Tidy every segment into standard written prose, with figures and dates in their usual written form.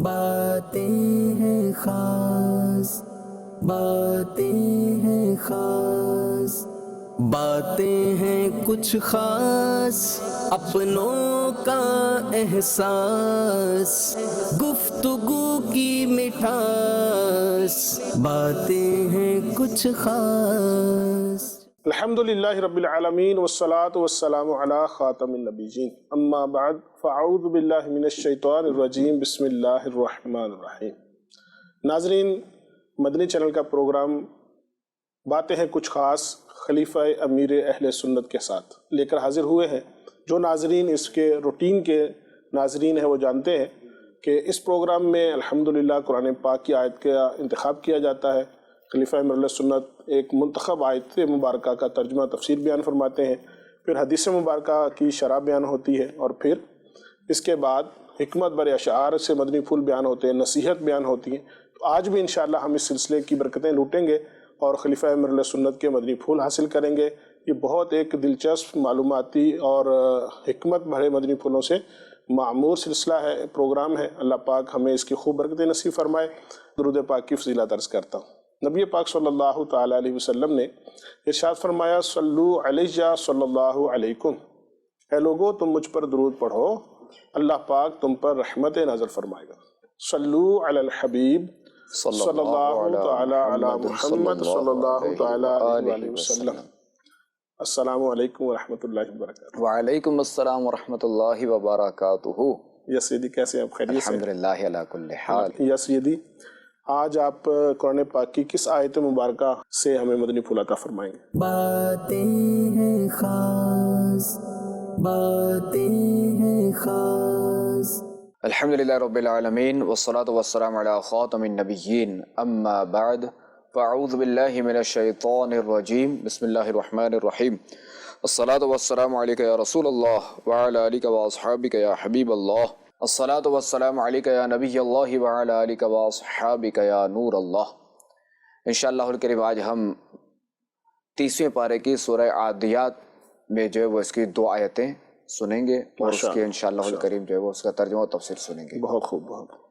باتیں ہیں خاص، باتیں ہیں خاص، باتیں ہیں کچھ خاص، اپنوں کا احساس، گفتگو کی مٹھاس، باتیں ہیں کچھ خاص۔ الحمدللہ رب العالمین والصلاة والسلام علی خاتم النبیین، اما بعد فاعوذ باللہ من الشیطان الرجیم، بسم اللہ الرحمن الرحیم۔ ناظرین، مدنی چینل کا پروگرام باتیں ہیں کچھ خاص خلیفہ امیر اہل سنت کے ساتھ لے کر حاضر ہوئے ہیں۔ جو ناظرین اس کے روٹین کے ناظرین ہیں وہ جانتے ہیں کہ اس پروگرام میں الحمدللہ قرآن پاک کی آیت کا انتخاب کیا جاتا ہے۔ خلیفہ امیر اہل سنت ایک منتخب آیت مبارکہ کا ترجمہ تفسیر بیان فرماتے ہیں، پھر حدیث مبارکہ کی شرح بیان ہوتی ہے، اور پھر اس کے بعد حکمت بر اشعار سے مدنی پھول بیان ہوتے ہیں، نصیحت بیان ہوتی ہے۔ تو آج بھی انشاءاللہ ہم اس سلسلے کی برکتیں لوٹیں گے اور خلیفہ امیر اہل سنت کے مدنی پھول حاصل کریں گے۔ یہ بہت ایک دلچسپ معلوماتی اور حکمت بھرے مدنی پھولوں سے معمور سلسلہ ہے، پروگرام ہے۔ اللہ پاک ہمیں اس کی خوب برکتیں نصیب فرمائے۔ درود پاک کی فضیلت عرض کرتا ہوں۔ نبی پاک صلی اللہ تعالیٰ علیہ وسلم نے ارشاد فرمایا، صلو علیہ صلی اللہ علیکم، اے لوگو تم مجھ پر درود پڑھو، اللہ پاک تم پر رحمت نازل فرمائے گا۔ صلو علی الحبیب صلی اللہ تعالیٰ علی محمد صلی اللہ تعالیٰ علیہ وسلم۔ السلام علیکم ورحمۃ اللہ وبرکاتہ۔ وعلیکم السلام ورحمۃ اللہ وبرکاتہ۔ یا سیدی، کیسے ہیں آپ؟ خیریت سے؟ الحمدللہ علی کل حال۔ یا سیدی، آج آپ قرآن پاک کی کس آیت مبارکہ سے ہمیں مدنی پھول عطا فرمائیں گے؟ باتیں ہیں خاص، باتیں ہیں خاص۔ الحمدللہ رب العالمین والصلاة والسلام علی خاتم النبیین، اما بعد فاعوذ باللہ من الشیطان الرجیم، بسم اللہ الرحمن الرحیم۔ الصلاة والسلام علیکہ یا رسول اللہ وعلی آلکہ واصحابکہ یا حبیب اللہ، الصلاة والسلام علیکہ یا نبی اللہ وعلی آلکہ واصحابکہ یا نور اللہ۔ انشاءاللہ الکریم آج ہم 30ویں پارے کی سورہ عادیات میں جو ہے وہ اس کی 2 آیتیں سنیں گے، اور اس کے انشاءاللہ الکریم جو ہے وہ اس کا ترجمہ و تفسیر سنیں گے۔ بہت خوب، بہت خوب۔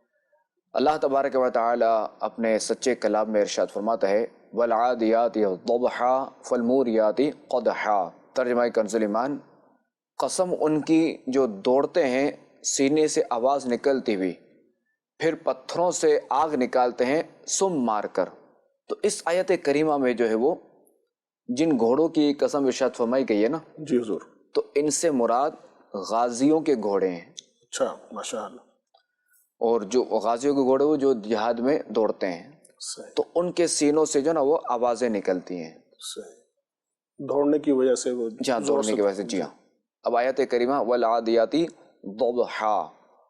اللہ تبارک و تعالی اپنے سچے کلام میں ارشاد فرماتا ہے، والعادیات ضبحا فالموریات قدحا۔ ترجمہ کنز ایمان، قسم ان کی جو دوڑتے ہیں سینے سے آواز نکلتی ہوئی، پھر پتھروں سے آگ نکالتے ہیں سم مار کر۔ تو اس آیت کریمہ میں جو ہے وہ جن گھوڑوں کی قسم ارشاد فرمائی گئی ہے نا، جی حضور، تو ان سے مراد غازیوں کے گھوڑے ہیں۔ اچھا، ماشاءاللہ۔ اور جو غازیوں کے گھوڑے وہ جو جہاد میں دوڑتے ہیں، صحیح، تو ان کے سینوں سے جو نا وہ آوازیں نکلتی ہیں، صحیح، دوڑنے کی وجہ سے وہ جہاں دوڑنے کی وجہ سے۔ جی ہاں۔ اب آیت کریمہ والعادیات ضبحا،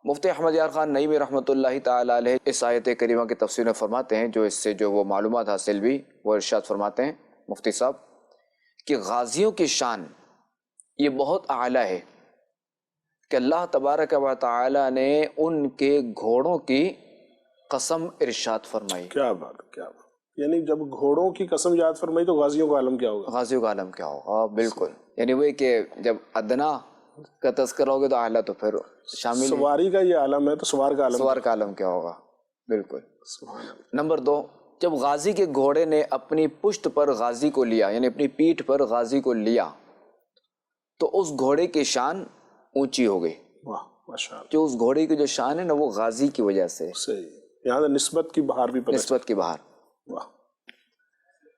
مفتی احمد یار خان نعیمی رحمۃ اللہ تعالیٰ علیہ اس آیت کریمہ کی تفسیر میں فرماتے ہیں، جو اس سے جو وہ معلومات حاصل بھی، وہ ارشاد فرماتے ہیں مفتی صاحب کہ غازیوں کی شان یہ بہت اعلیٰ ہے کہ اللہ تبارک و تعالیٰ نے ان کے گھوڑوں کی قسم ارشاد فرمائی۔ کیا بات، کیا بات! یعنی جب گھوڑوں کی قسم یاد فرمائی تو غازیوں کا عالم کیا ہوگا؟ غازیوں کا عالم کیا ہوگا؟ بالکل، یعنی وہ کہ جب ادنا کا تذکرہ ہوگا تو اعلیٰ، تو پھر شامل ہے۔ سواری کا یہ عالم ہے تو سوار کا عالم، سوار کا عالم کیا ہوگا؟ بالکل۔ سبحان اللہ۔ نمبر 2، جب غازی کے گھوڑے نے اپنی پشت پر غازی کو لیا، یعنی اپنی پیٹھ پر غازی کو لیا، تو اس گھوڑے کی شان اونچی ہو گئی۔ واہ، ماشاءاللہ۔ جو اس گھوڑے کی جو شان ہے نا وہ غازی کی وجہ سے، صحیح، یہاں سے نسبت کی بہار بھی پتہ نسبت کی بہار۔ واہ،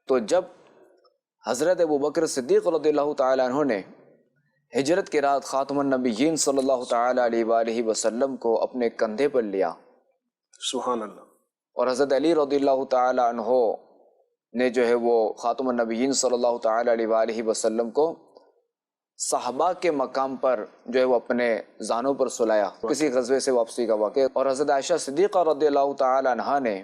تو جب حضرت ابوبکر صدیق رضی اللہ تعالیٰ عنہ نے ہجرت کے رات خاتم النبیین صلی اللہ تعالیٰ علیہ وآلہ وسلم کو اپنے کندھے پر لیا، سبحان اللہ، اور حضرت علی رضی اللہ تعالیٰ عنہ نے جو ہے وہ خاتم النبیین صلی اللہ تعالیٰ علیہ وآلہ وسلم کو صحابہ کے مقام پر جو ہے وہ اپنے زانوں پر سلایا، کسی غزوے سے واپسی کا واقعہ۔ اور حضرت عائشہ صدیقہ رضی اللہ تعالیٰ عنہا نے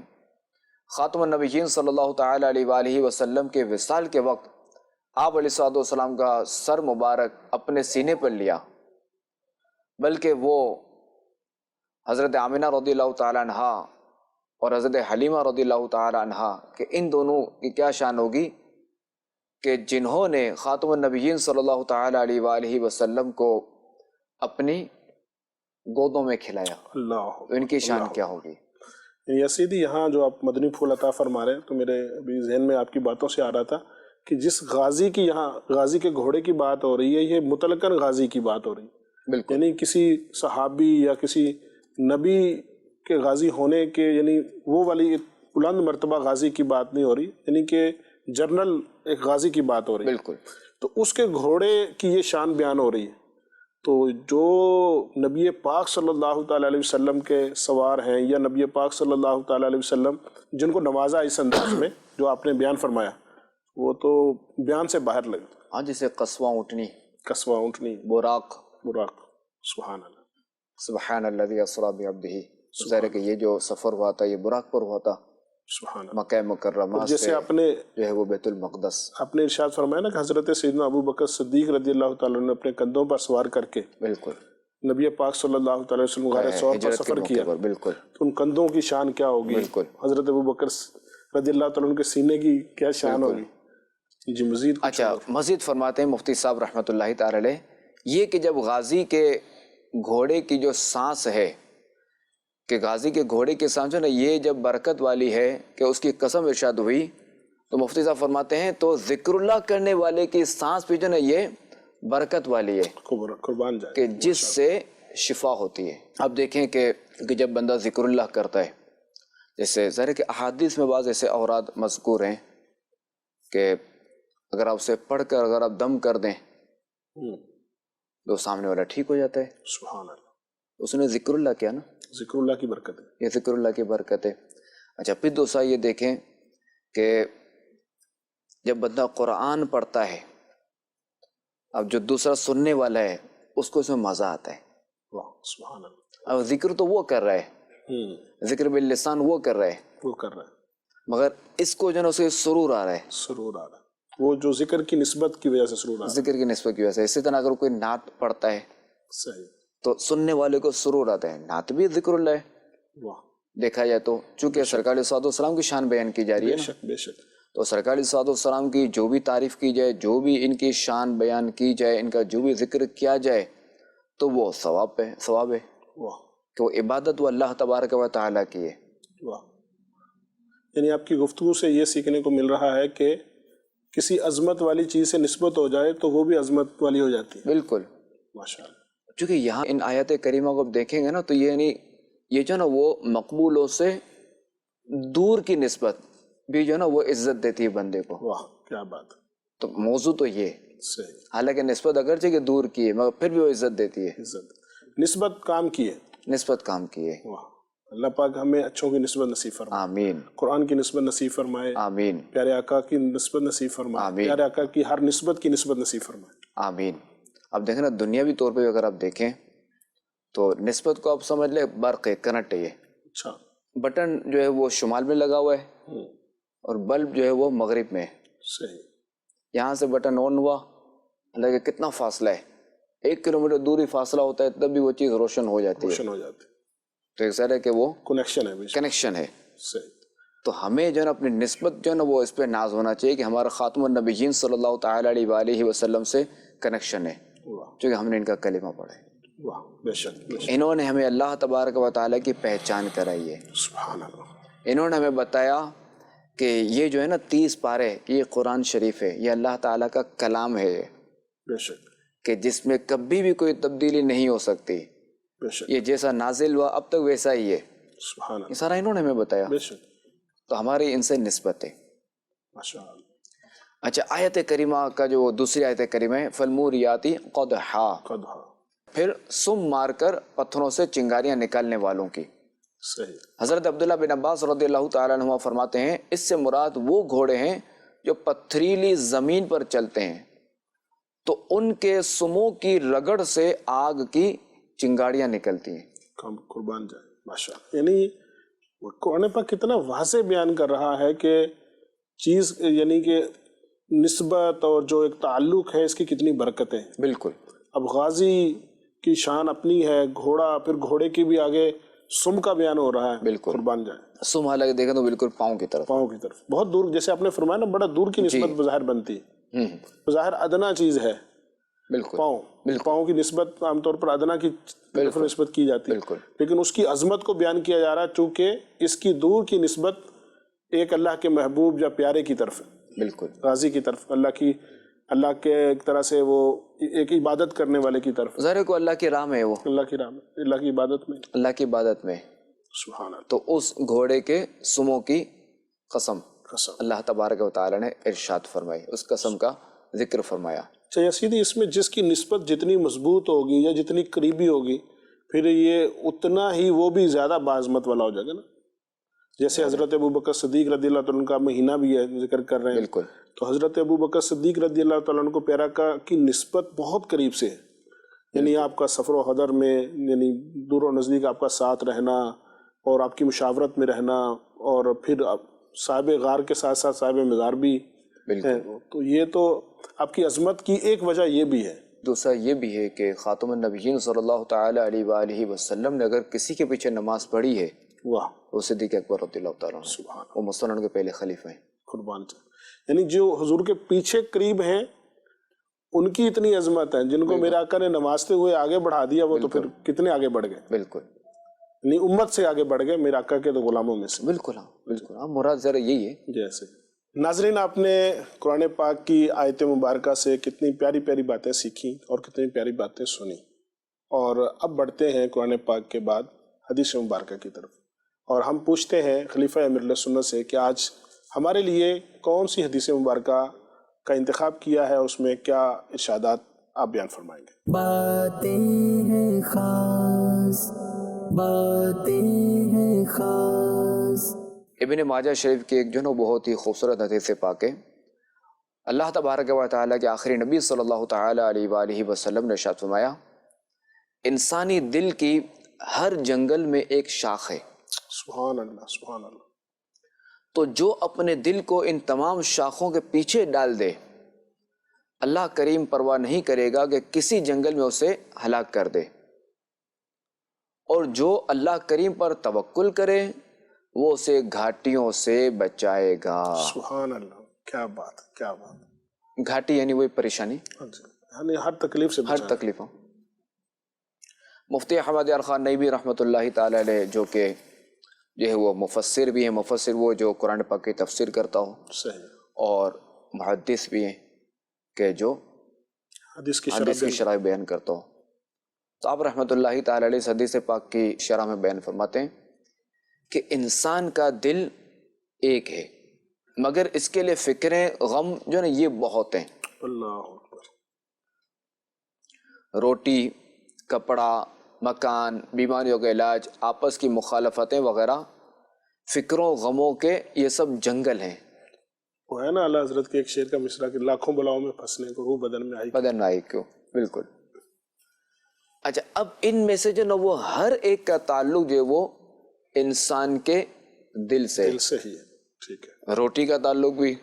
خاتم النبیین صلی اللہ تعالیٰ علیہ وآلہ وسلم کے وصال کے وقت آپ علیہ الصلوۃ والسلام کا سر مبارک اپنے سینے پر لیا، بلکہ وہ حضرت آمنہ رضی اللہ تعالیٰ عنہا اور حضرت حلیمہ رضی اللہ تعالیٰ عنہا کہ ان دونوں کی کیا شان ہوگی کہ جنہوں نے خاتم النبیین صلی اللہ تعالیٰ علیہ وآلہ وسلم کو اپنی گودوں میں کھلایا اللہ تو ان کی شان کیا ہوگی. یا سیدھی یہاں جو آپ مدنی پھول عطا فرما رہے ہیں تو میرے ابھی ذہن میں آپ کی باتوں سے آ رہا تھا کہ جس غازی کی یہاں غازی کے گھوڑے کی بات ہو رہی ہے یہ مطلقاً غازی کی بات ہو رہی ہے. بالکل. یعنی کسی صحابی یا کسی نبی کے غازی ہونے کے یعنی وہ والی بلند مرتبہ غازی کی بات نہیں ہو رہی, یعنی کہ جنرل ایک غازی کی بات ہو رہی ہے. بالکل. تو اس کے گھوڑے کی یہ شان بیان ہو رہی ہے. تو جو نبی پاک صلی اللہ تعالیٰ علیہ وسلم کے سوار ہیں یا نبی پاک صلی اللہ تعالیٰ علیہ وسلم جن کو نوازا اس انداز میں جو آپ نے بیان فرمایا وہ تو بیان سے باہر لگے. ہاں جیسے قصواں اونٹنی, قصواں اونٹنی, براق. سبحان اللہ. سبحان الذی اسری بعبدہ. ظاہر ہے کہ یہ جو سفر ہوا تھا یہ براق پر ہوا تھا, سبحان اللہ. مکہ مکرمہ جیسے سے آپ نے جو ہے وہ بیت المقدس. آپ نے ارشاد فرمایا نا کہ حضرت سیدنا ابو بکر صدیق رضی اللہ تعالیٰ نے اپنے کندھوں پر سوار کر کے بالکل نبی پاک صلی اللہ تعالیٰ وسلم غار ثور پر سفر کیا. بالکل. تو ان کندھوں کی شان کیا ہوگی, بالکل. حضرت ابو بکر رضی اللہ تعالیٰ عنہ کے سینے کی کیا شان ہوگی. جی مزید. اچھا مزید فرماتے ہیں مفتی صاحب رحمۃ اللہ تعالی علیہ, یہ کہ جب غازی کے گھوڑے کی جو سانس ہے کہ غازی کے گھوڑے کی سانس جو نا یہ جب برکت والی ہے کہ اس کی قسم ارشاد ہوئی تو مفتی صاحب فرماتے ہیں تو ذکر اللہ کرنے والے کی سانس بھی جو نا یہ برکت والی ہے قربان جائے کہ جس سے شفا ہوتی ہے. اب دیکھیں کہ جب بندہ ذکر اللہ کرتا ہے, جیسے ظاہر کہ احادیث میں بعض ایسے اوراد مذکور ہیں کہ اگر آپ اسے پڑھ کر اگر آپ دم کر دیں تو سامنے والا ٹھیک ہو جاتا ہے. سبحان اللہ. اس نے ذکر اللہ کیا نا, ذکر اللہ کی برکت ہے, یہ ذکر اللہ کی برکت ہے. اچھا پھر دوسرا یہ دیکھیں کہ جب بندہ قرآن پڑھتا ہے اب جو دوسرا سننے والا ہے اس کو اس میں مزہ آتا ہے. واہ سبحان اللہ. اب ذکر تو وہ کر رہا ہے, ذکر باللسان وہ کر رہا ہے, وہ کر رہا ہے, مگر اس کو جو ہے اسے سرور آ رہا ہے. سرور آ رہا ہے, وہ جو ذکر کی نسبت کی وجہ سے سرور آ رہا ہے. ذکر کی نسبت کی وجہ سے. اسی طرح اگر کوئی نعت پڑھتا ہے صحیح تو سننے والے کو سرور آتا ہے. نعت بھی ذکر اللہ ہے واہ. دیکھا جائے تو, چونکہ سرکار علیہ السلام کی شان بیان کی جا رہی ہے بے شک بے شک. تو سرکار علیہ السلام کی جو بھی تعریف کی جائے, جو بھی ان کی شان بیان کی جائے, ان کا جو بھی ذکر کیا جائے تو وہ ثواب ہے واہ. کہ وہ عبادت وہ اللہ تبارک و تعالیٰ کی ہے. واہ. یعنی آپ کی گفتگو سے یہ سیکھنے کو مل رہا ہے کہ کسی عظمت والی چیز سے نسبت ہو جائے تو وہ بھی عظمت والی ہو جاتی ہے. بالکل ماشاء اللہ. چونکہ یہاں ان آیات کریمہ کو دیکھیں گے نا تو یہ جو نا وہ مقبولوں سے دور کی نسبت بھی جو نا وہ عزت دیتی ہے بندے کو. واہ کیا بات. تو موضوع تو یہ صحیح. حالانکہ نسبت اگرچہ کہ دور کی ہے مگر پھر بھی وہ عزت دیتی ہے. عزت نسبت کام کی ہے, نسبت کام کی ہے. واہ. اللہ پاک ہمیں اچھوں کی نسبت نصیب فرمائے, آمین. قرآن کی نسبت نصیب فرمائے, آمین. پیارے آقا کی نسبت نصیب فرمائے, آمین. پیارے آقا کی ہر نسبت کی نسبت نصیب فرمائے. آمین. اب دیکھیں نا دنیاوی طور پہ اگر آپ دیکھیں تو نسبت کو آپ سمجھ لیں برق ہے, کرنٹ ہے. یہ اچھا بٹن جو ہے وہ شمال میں لگا ہوا ہے اور بلب جو ہے وہ مغرب میں. صحیح. یہاں سے بٹن آن ہوا, حالانکہ کتنا فاصلہ ہے, 1 کلومیٹر دوری فاصلہ ہوتا ہے تب بھی وہ چیز روشن ہو جاتی ہے. روشن ہو جاتی ہے. تو ایک ظاہر ہے کہ وہ کنیکشن ہے. کنیکشن ہے. صحیح. تو ہمیں جو ہے نا اپنی نسبت جو ہے نا وہ اس پہ ناز ہونا چاہیے کہ ہمارا خاتم النبیین صلی اللہ تعالیٰ علیہ وآلہ وسلم سے کنیکشن ہے, چونکہ ہم نے ان کا کلمہ پڑھا ہے. واہ بے شک بے شک. انہوں نے ہمیں اللہ تبارک و تعالیٰ کی پہچان کرائی ہے. سبحان اللہ. انہوں نے ہمیں بتایا کہ یہ جو ہے نا 30 پارے یہ قرآن شریف ہے, یہ اللہ تعالیٰ کا کلام ہے بے شک, کہ جس میں کبھی بھی کوئی تبدیلی نہیں ہو سکتی. بے شک. یہ جیسا نازل ہوا اب تک ویسا ہی ہے. سبحان یہ اللہ. سارا انہوں نے ہمیں بتایا. بے شک. تو ہماری ان سے نسبت ہے. ماشاء اللہ. اچھا آیت کریمہ کا جو دوسری آیت کریمہ ہے فالموریاتی قدحا, قدحا, پھر سم مار کر پتھروں سے چنگاریاں نکالنے والوں کی. صحیح. حضرت عبداللہ بن عباس رضی اللہ تعالیٰ عنہ فرماتے ہیں اس سے مراد وہ گھوڑے ہیں جو پتھریلی زمین پر چلتے ہیں تو ان کے سموں کی رگڑ سے آگ کی چنگاریاں نکلتی ہیں. قربان جائے. ماشاء اللہ. یعنی قرآن پاک کتنا واضح بیان کر رہا ہے کہ چیز یعنی کہ نسبت اور جو ایک تعلق ہے اس کی کتنی برکتیں. بالکل. اب غازی کی شان اپنی ہے, گھوڑا, پھر گھوڑے کی بھی آگے سم کا بیان ہو رہا ہے. بالکل. قربان جائے. سم حالانکہ دیکھیں تو بالکل پاؤں کی طرف, پاؤں کی طرف بہت دور, جیسے آپ نے فرمایا نا بڑا دور کی نسبت بظاہر بنتی ہے, بظاہر ادنا چیز ہے بالکل پاؤں کی نسبت عام طور پر ادنا کی طرف نسبت کی جاتی ہے، لیکن اس کی عظمت کو بیان کیا جا رہا ہے چونکہ اس کی دور کی نسبت ایک اللہ کے محبوب یا پیارے کی طرف ہے، بالکل غازی کی طرف، اللہ کے ایک طرح سے وہ ایک عبادت کرنے والے کی طرف، ظاہر کو اللہ کی راہ میں ہے، وہ اللہ کی راہ میں، اللہ کی عبادت میں، اللہ کی عبادت میں۔ سبحان اللہ۔ تو اس گھوڑے کے سموں کی قسم قسم اللہ تبارک و تعالی نے ارشاد فرمائی، اس قسم کا ذکر فرمایا۔ اچھا یسیدی، اس میں جس کی نسبت جتنی مضبوط ہوگی یا جتنی قریبی ہوگی پھر یہ اتنا ہی وہ بھی زیادہ باعظمت والا ہو جائے گا نا، جیسے حضرت ابوبکر صدیق رضی اللہ تعالیٰ عنہ کا مہینہ بھی ہے ذکر کر رہے ہیں، بالکل۔ تو حضرت ابوبکر صدیق رضی اللہ تعالیٰ عنہ کو پیارا کی نسبت بہت قریب سے ہے، یعنی آپ کا سفر و حضر میں، یعنی دور و نزدیک آپ کا ساتھ رہنا اور آپ کی مشاورت میں رہنا، اور پھر صاحب غار کے ساتھ ساتھ صاحب مزار بھی ہیں، تو یہ تو آپ کی عظمت کی ایک وجہ یہ بھی ہے۔ دوسرا یہ بھی ہے کہ خاتم النبیین صلی اللہ تعالی علیہ وآلہ وسلم نے اگر کسی کے پیچھے نماز پڑھی ہے، واہ، وہ صدیق اکبر رضی اللہ تعالیٰ عنہ، سبحان وہ مسلمان کے پہلے خلیفہ ہیں۔ قربان سے، یعنی جو حضور کے پیچھے قریب ہیں ان کی اتنی عظمت ہے، جن کو میرے آقا نے نمازتے ہوئے آگے بڑھا دیا وہ تو پھر کتنے آگے بڑھ گئے، بالکل، یعنی امت سے آگے بڑھ گئے میرے آقا کے تو غلاموں میں سے۔ بالکل، ہاں بالکل، ہاں مراد ذرا یہی ہے۔ جیسے ناظرین، آپ نے قرآن پاک کی آیت مبارکہ سے کتنی پیاری پیاری باتیں سیکھی اور کتنی پیاری باتیں سنی، اور اب بڑھتے ہیں قرآن پاک کے بعد حدیث مبارکہ کی طرف، اور ہم پوچھتے ہیں خلیفہ امیر سنت سے کہ آج ہمارے لیے کون سی حدیث مبارکہ کا انتخاب کیا ہے، اس میں کیا ارشادات آپ بیان فرمائیں گے؟ باتیں ہیں خاص، باتیں ہیں خاص۔ ابن ماجہ شریف کی ایک جو ہے بہت ہی خوبصورت حدیث پاک ہے، اللہ تبارک و تعالیٰ کے آخری نبی صلی اللہ تعالی علیہ وآلہ وسلم نے ارشاد فرمایا، انسانی دل کی ہر جنگل میں ایک شاخ ہے، سبحان اللہ، سبحان اللہ۔ تو جو اپنے دل کو ان تمام شاخوں کے پیچھے ڈال دے، اللہ کریم پرواہ نہیں کرے گا کہ کسی جنگل میں اسے ہلاک کر دے، اور جو اللہ کریم پر توکل کرے وہ اسے گھاٹیوں سے بچائے گا۔ سبحان اللہ، کیا بات، کیا بات۔ گھاٹی یعنی وہی پریشانی، یعنی ہر تکلیف سے ہر تکلیفوں۔ مفتی احمد یار خان نئی رحمۃ اللہ تعالی علیہ، جو کہ جو ہے وہ مفسر بھی ہیں، مفسر وہ جو قرآن پاک کی تفسیر کرتا ہو، صحیح، اور محدث بھی ہیں کہ جو حدیث کی شرح بیان کرتا ہو۔ تو آپ رحمۃ اللہ تعالی علیہ حدیث پاک کی شرح میں بیان فرماتے ہیں کہ انسان کا دل ایک ہے، مگر اس کے لیے فکریں، غم جو ہے نا یہ بہت ہیں۔ اللہ اکبر۔ روٹی، کپڑا، مکان، بیماریوں کا علاج، آپس کی مخالفتیں وغیرہ، فکروں غموں کے یہ سب جنگل ہیں۔ وہ ہے نا اللہ حضرت کے ایک شعر کا مصرع کہ لاکھوں بلاؤں میں پھنسنے کو روح بدن میں آئی کیوں، بالکل۔ اچھا، اب ان میں سے جو نا وہ ہر ایک کا تعلق جو ہے وہ انسان کے دل سے ہی ہے، ٹھیک ہے۔ روٹی کا تعلق بھی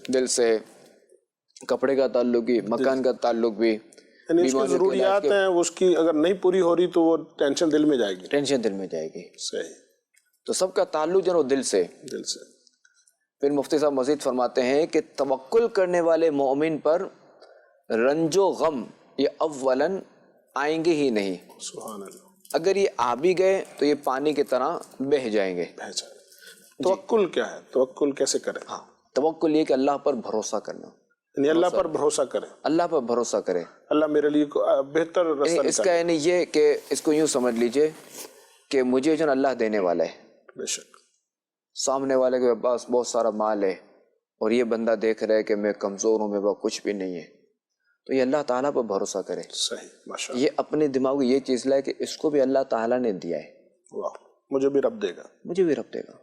دل سے، کپڑے کا تعلق بھی، مکان کا تعلق بھی، یعنی اس کی ضروریات ہیں، اس کی اگر نہیں پوری ہو رہی تو وہ ٹینشن دل میں جائے گی، ٹینشن دل میں جائے گی۔ صحیح، تو سب کا تعلق جو ہے وہ دل سے۔ پھر مفتی صاحب مزید فرماتے ہیں کہ توکل کرنے والے مومن پر رنج و غم یہ اولاً آئیں گے ہی نہیں، سبحان اللہ۔ اگر یہ آ بھی گئے تو یہ پانی کی طرح بہہ جائیں گے۔ توکل کیا ہے؟ توکل کیسے کریں؟ ہاں، توکل یہ کہ اللہ پر بھروسہ کرنا، یعنی اللہ پر بھروسہ کریں، اللہ پر بھروسہ کرے، اللہ میرے لیے بہتر رستہ اس کا یعنی یہ کہ اس کو یوں سمجھ لیجئے کہ مجھے جو اللہ دینے والا ہے، بے شک سامنے والے کے پاس بہت سارا مال ہے اور یہ بندہ دیکھ رہا ہے کہ میں کمزور ہوں، میرے پاس کچھ بھی نہیں ہے، تو یہ اللہ تعالیٰ پر بھروسہ کرے، صحیح، ماشاءاللہ، یہ اپنے دماغ میں یہ چیز لائے کہ اس کو بھی اللہ تعالیٰ نے دیا ہے، واہ، مجھے بھی رب دے گا، مجھے بھی رب دے گا،